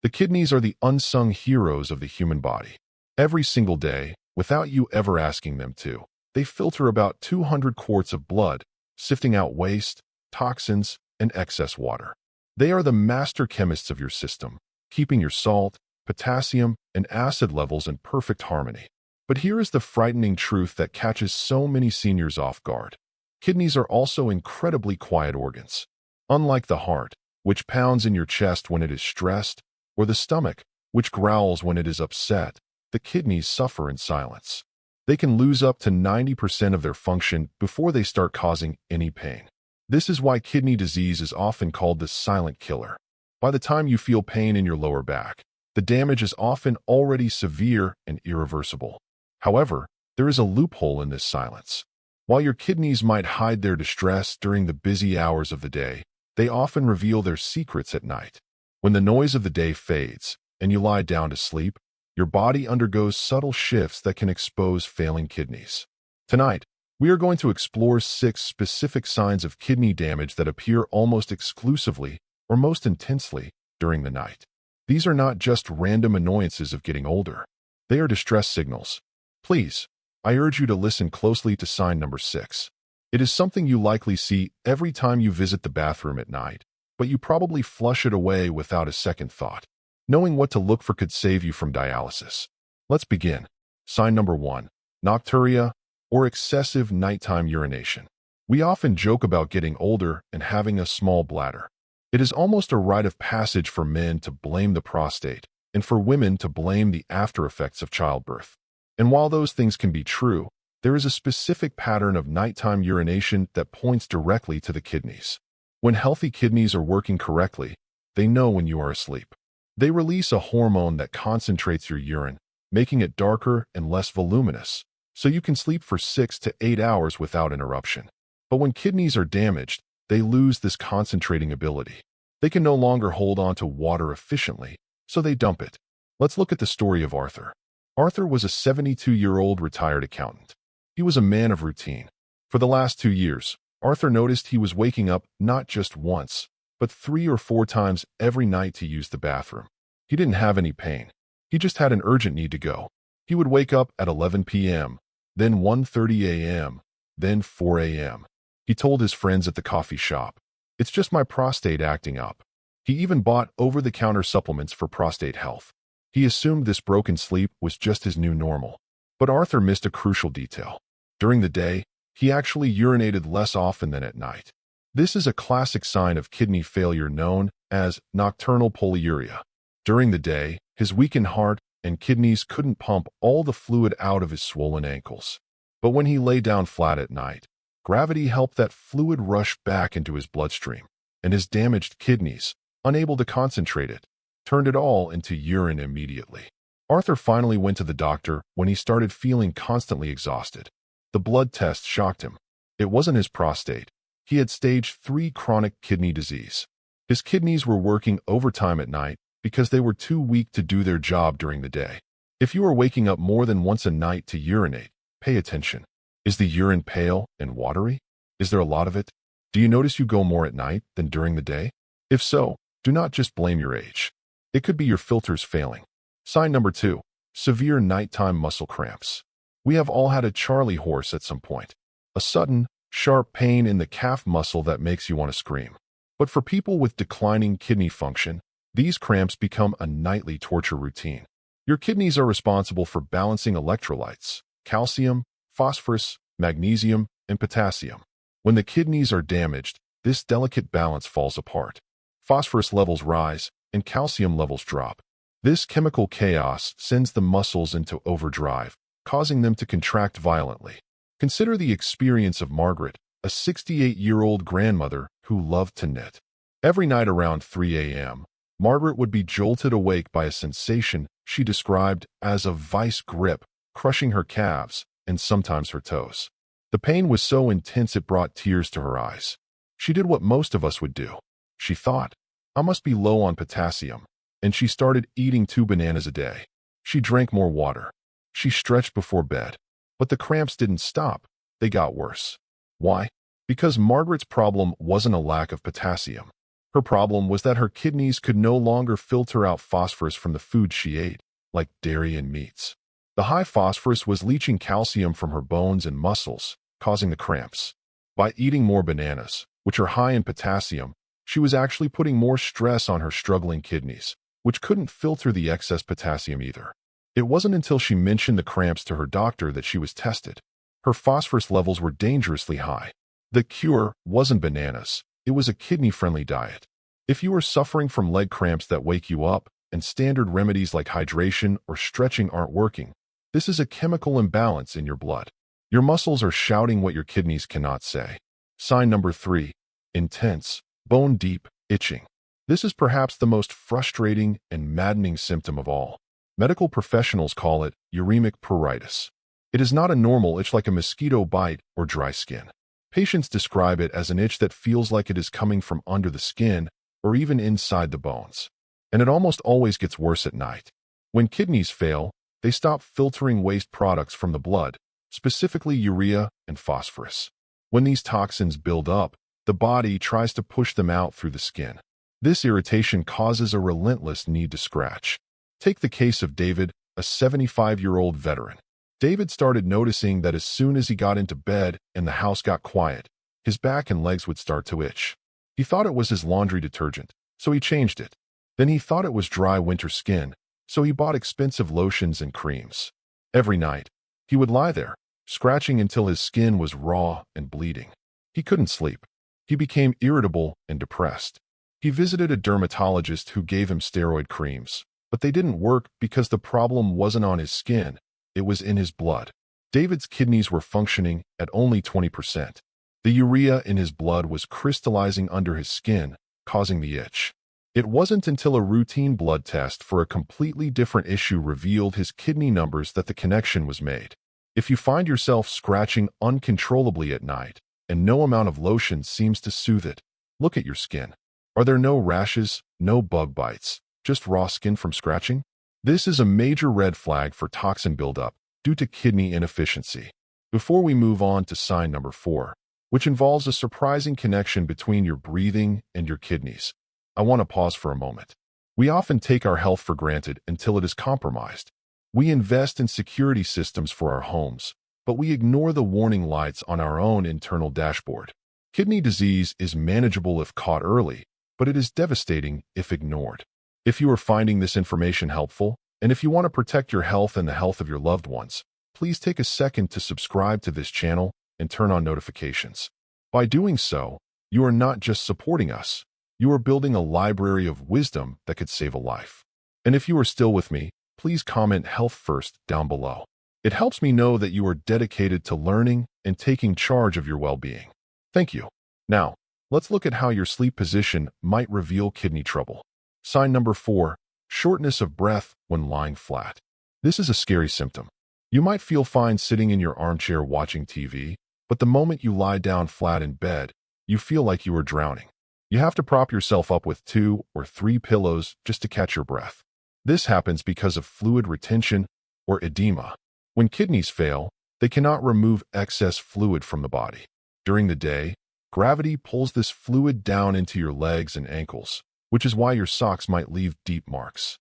The kidneys are the unsung heroes of the human body. Every single day, without you ever asking them to, they filter about 200 quarts of blood, sifting out waste, toxins, and excess water. They are the master chemists of your system, keeping your salt, potassium, and acid levels in perfect harmony. But here is the frightening truth that catches so many seniors off guard. Kidneys are also incredibly quiet organs. Unlike the heart, which pounds in your chest when it is stressed, or the stomach, which growls when it is upset, the kidneys suffer in silence. They can lose up to 90% of their function before they start causing any pain. This is why kidney disease is often called the silent killer. By the time you feel pain in your lower back, the damage is often already severe and irreversible. However, there is a loophole in this silence. While your kidneys might hide their distress during the busy hours of the day, they often reveal their secrets at night. When the noise of the day fades and you lie down to sleep, your body undergoes subtle shifts that can expose failing kidneys. Tonight, we are going to explore 6 specific signs of kidney damage that appear almost exclusively or most intensely during the night. These are not just random annoyances of getting older. They are distress signals. Please, I urge you to listen closely to sign number 6. It is something you likely see every time you visit the bathroom at night, but you probably flush it away without a second thought. Knowing what to look for could save you from dialysis. Let's begin. Sign number 1. Nocturia, or excessive nighttime urination. We often joke about getting older and having a small bladder. It is almost a rite of passage for men to blame the prostate, and for women to blame the after-effects of childbirth. And while those things can be true, there is a specific pattern of nighttime urination that points directly to the kidneys. When healthy kidneys are working correctly, they know when you are asleep. They release a hormone that concentrates your urine, making it darker and less voluminous, so you can sleep for 6 to 8 hours without interruption. But when kidneys are damaged, they lose this concentrating ability. They can no longer hold on to water efficiently, so they dump it. Let's look at the story of Arthur. Arthur was a 72-year-old retired accountant. He was a man of routine. For the last 2 years, Arthur noticed he was waking up not just once, but 3 or 4 times every night to use the bathroom. He didn't have any pain. He just had an urgent need to go. He would wake up at 11 p.m., then 1:30 a.m., then 4 a.m. He told his friends at the coffee shop, "It's just my prostate acting up." He even bought over-the-counter supplements for prostate health. He assumed this broken sleep was just his new normal. But Arthur missed a crucial detail. During the day, he actually urinated less often than at night. This is a classic sign of kidney failure known as nocturnal polyuria. During the day, his weakened heart and kidneys couldn't pump all the fluid out of his swollen ankles. But when he lay down flat at night, gravity helped that fluid rush back into his bloodstream, and his damaged kidneys, unable to concentrate it, turned it all into urine immediately. Arthur finally went to the doctor when he started feeling constantly exhausted. The blood test shocked him. It wasn't his prostate. He had stage 3 chronic kidney disease. His kidneys were working overtime at night because they were too weak to do their job during the day. If you are waking up more than once a night to urinate, pay attention. Is the urine pale and watery? Is there a lot of it? Do you notice you go more at night than during the day? If so, do not just blame your age. It could be your filters failing. Sign number 2. Severe nighttime muscle cramps. We have all had a Charlie horse at some point. A sudden, sharp pain in the calf muscle that makes you want to scream. But for people with declining kidney function, these cramps become a nightly torture routine. Your kidneys are responsible for balancing electrolytes, calcium, phosphorus, magnesium, and potassium. When the kidneys are damaged, this delicate balance falls apart. Phosphorus levels rise, and calcium levels drop. This chemical chaos sends the muscles into overdrive, causing them to contract violently. Consider the experience of Margaret, a 68-year-old grandmother who loved to knit. Every night around 3 a.m., Margaret would be jolted awake by a sensation she described as a vice grip, crushing her calves and sometimes her toes. The pain was so intense it brought tears to her eyes. She did what most of us would do. She thought, "I must be low on potassium," and she started eating 2 bananas a day. She drank more water. She stretched before bed. But the cramps didn't stop. They got worse. Why? Because Margaret's problem wasn't a lack of potassium. Her problem was that her kidneys could no longer filter out phosphorus from the food she ate, like dairy and meats. The high phosphorus was leaching calcium from her bones and muscles, causing the cramps. By eating more bananas, which are high in potassium, she was actually putting more stress on her struggling kidneys, which couldn't filter the excess potassium either. It wasn't until she mentioned the cramps to her doctor that she was tested. Her phosphorus levels were dangerously high. The cure wasn't bananas. It was a kidney-friendly diet. If you are suffering from leg cramps that wake you up, and standard remedies like hydration or stretching aren't working, this is a chemical imbalance in your blood. Your muscles are shouting what your kidneys cannot say. Sign number 3. Intense, bone-deep itching. This is perhaps the most frustrating and maddening symptom of all. Medical professionals call it uremic pruritus. It is not a normal itch like a mosquito bite or dry skin. Patients describe it as an itch that feels like it is coming from under the skin or even inside the bones. And it almost always gets worse at night. When kidneys fail, they stop filtering waste products from the blood, specifically urea and phosphorus. When these toxins build up, the body tries to push them out through the skin. This irritation causes a relentless need to scratch. Take the case of David, a 75-year-old veteran. David started noticing that as soon as he got into bed and the house got quiet, his back and legs would start to itch. He thought it was his laundry detergent, so he changed it. Then he thought it was dry winter skin, so he bought expensive lotions and creams. Every night, he would lie there, scratching until his skin was raw and bleeding. He couldn't sleep. He became irritable and depressed. He visited a dermatologist who gave him steroid creams, but they didn't work because the problem wasn't on his skin, it was in his blood. David's kidneys were functioning at only 20%. The urea in his blood was crystallizing under his skin, causing the itch. It wasn't until a routine blood test for a completely different issue revealed his kidney numbers that the connection was made. If you find yourself scratching uncontrollably at night, and no amount of lotion seems to soothe it, look at your skin. Are there no rashes, no bug bites, just raw skin from scratching? This is a major red flag for toxin buildup due to kidney inefficiency. Before we move on to sign number 4, which involves a surprising connection between your breathing and your kidneys, I want to pause for a moment. We often take our health for granted until it is compromised. We invest in security systems for our homes, but we ignore the warning lights on our own internal dashboard. Kidney disease is manageable if caught early, but it is devastating if ignored. If you are finding this information helpful, and if you want to protect your health and the health of your loved ones, please take a second to subscribe to this channel and turn on notifications. By doing so, you are not just supporting us, you are building a library of wisdom that could save a life. And if you are still with me, please comment "Health First" down below. It helps me know that you are dedicated to learning and taking charge of your well-being. Thank you. Now, let's look at how your sleep position might reveal kidney trouble. Sign number 4, shortness of breath when lying flat. This is a scary symptom. You might feel fine sitting in your armchair watching TV, but the moment you lie down flat in bed, you feel like you are drowning. You have to prop yourself up with 2 or 3 pillows just to catch your breath. This happens because of fluid retention or edema. When kidneys fail, they cannot remove excess fluid from the body. During the day, gravity pulls this fluid down into your legs and ankles, which is why your socks might leave deep marks.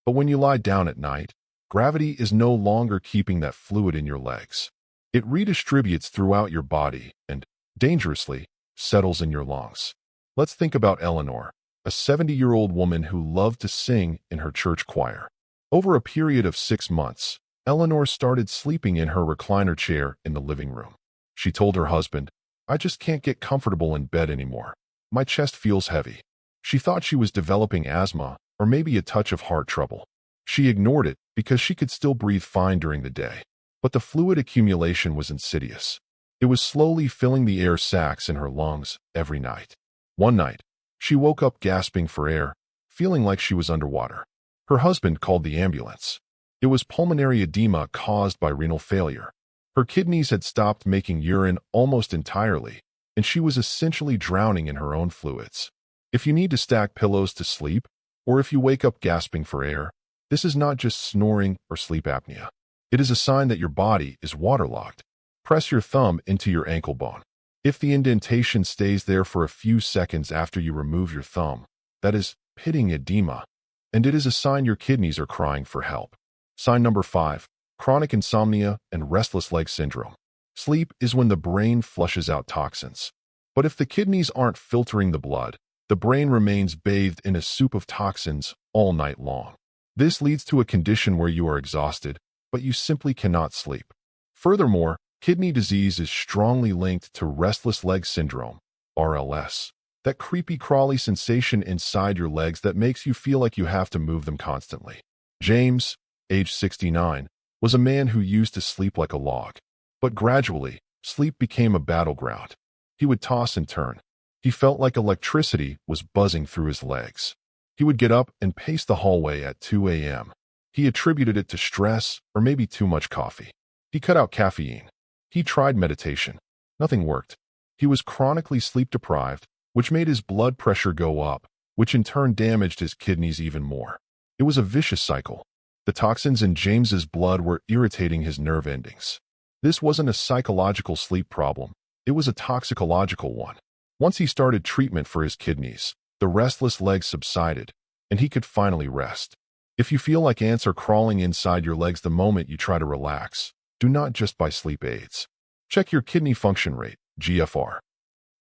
But when you lie down at night, gravity is no longer keeping that fluid in your legs. It redistributes throughout your body and, dangerously, settles in your lungs. Let's think about Eleanor, a 70-year-old woman who loved to sing in her church choir. Over a period of 6 months, Eleanor started sleeping in her recliner chair in the living room. She told her husband, "I just can't get comfortable in bed anymore. My chest feels heavy." She thought she was developing asthma or maybe a touch of heart trouble. She ignored it because she could still breathe fine during the day. But the fluid accumulation was insidious. It was slowly filling the air sacs in her lungs every night. One night, she woke up gasping for air, feeling like she was underwater. Her husband called the ambulance. It was pulmonary edema caused by renal failure. Her kidneys had stopped making urine almost entirely, and she was essentially drowning in her own fluids. If you need to stack pillows to sleep, or if you wake up gasping for air, this is not just snoring or sleep apnea. It is a sign that your body is waterlogged. Press your thumb into your ankle bone. If the indentation stays there for a few seconds after you remove your thumb, that is pitting edema, and it is a sign your kidneys are crying for help. Sign number 5, chronic insomnia and restless leg syndrome. Sleep is when the brain flushes out toxins. But if the kidneys aren't filtering the blood, the brain remains bathed in a soup of toxins all night long. This leads to a condition where you are exhausted, but you simply cannot sleep. Furthermore, kidney disease is strongly linked to restless leg syndrome, RLS. That creepy crawly sensation inside your legs that makes you feel like you have to move them constantly. James, age 69, was a man who used to sleep like a log. But gradually, sleep became a battleground. He would toss and turn. He felt like electricity was buzzing through his legs. He would get up and pace the hallway at 2 a.m. He attributed it to stress or maybe too much coffee. He cut out caffeine. He tried meditation. Nothing worked. He was chronically sleep-deprived, which made his blood pressure go up, which in turn damaged his kidneys even more. It was a vicious cycle. The toxins in James's blood were irritating his nerve endings. This wasn't a psychological sleep problem. It was a toxicological one. Once he started treatment for his kidneys, the restless legs subsided, and he could finally rest. If you feel like ants are crawling inside your legs the moment you try to relax, do not just buy sleep aids. Check your kidney function rate, GFR.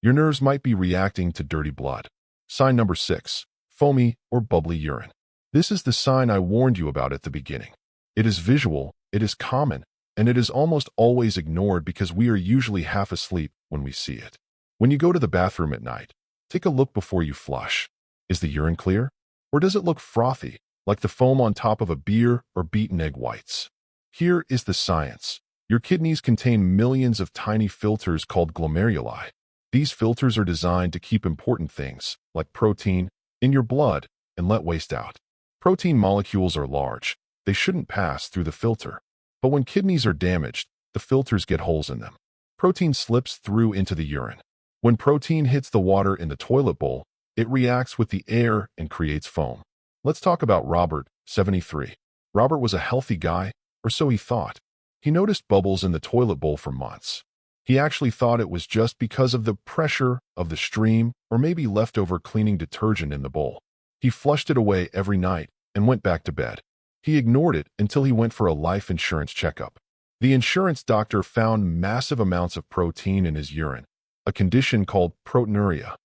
Your nerves might be reacting to dirty blood. Sign number 6, foamy or bubbly urine. This is the sign I warned you about at the beginning. It is visual, it is common, and it is almost always ignored because we are usually half asleep when we see it. When you go to the bathroom at night, take a look before you flush. Is the urine clear? Or does it look frothy, like the foam on top of a beer or beaten egg whites? Here is the science. Your kidneys contain millions of tiny filters called glomeruli. These filters are designed to keep important things, like protein, in your blood and let waste out. Protein molecules are large. They shouldn't pass through the filter. But when kidneys are damaged, the filters get holes in them. Protein slips through into the urine. When protein hits the water in the toilet bowl, it reacts with the air and creates foam. Let's talk about Robert, 73. Robert was a healthy guy, or so he thought. He noticed bubbles in the toilet bowl for months. He actually thought it was just because of the pressure of the stream or maybe leftover cleaning detergent in the bowl. He flushed it away every night and went back to bed. He ignored it until he went for a life insurance checkup. The insurance doctor found massive amounts of protein in his urine, a condition called proteinuria.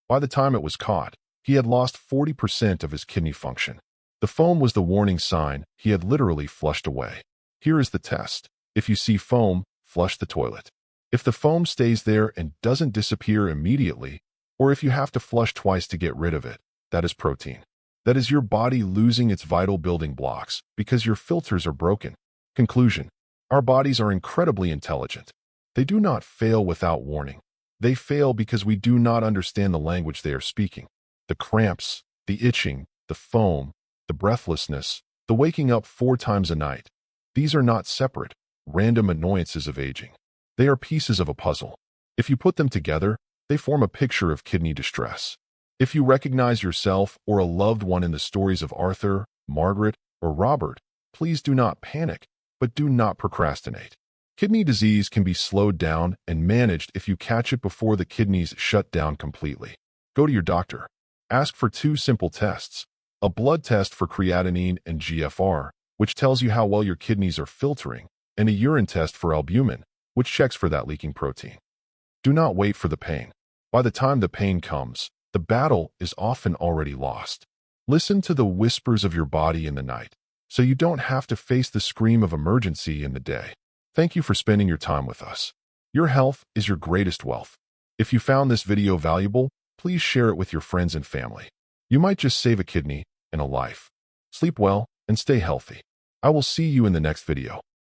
By the time it was caught, he had lost 40% of his kidney function. The foam was the warning sign he had literally flushed away. Here is the test. If you see foam, flush the toilet. If the foam stays there and doesn't disappear immediately, or if you have to flush twice to get rid of it, that is protein. That is your body losing its vital building blocks because your filters are broken. Conclusion: our bodies are incredibly intelligent. They do not fail without warning. They fail because we do not understand the language they are speaking. The cramps, the itching, the foam, the breathlessness, the waking up 4 times a night. These are not separate, random annoyances of aging. They are pieces of a puzzle. If you put them together, they form a picture of kidney distress. If you recognize yourself or a loved one in the stories of Arthur, Margaret, or Robert, please do not panic, but do not procrastinate. Kidney disease can be slowed down and managed if you catch it before the kidneys shut down completely. Go to your doctor. Ask for 2 simple tests: a blood test for creatinine and GFR, which tells you how well your kidneys are filtering, and a urine test for albumin, which checks for that leaking protein. Do not wait for the pain. By the time the pain comes, the battle is often already lost. Listen to the whispers of your body in the night, so you don't have to face the scream of emergency in the day. Thank you for spending your time with us. Your health is your greatest wealth. If you found this video valuable, please share it with your friends and family. You might just save a kidney and a life. Sleep well and stay healthy. I will see you in the next video.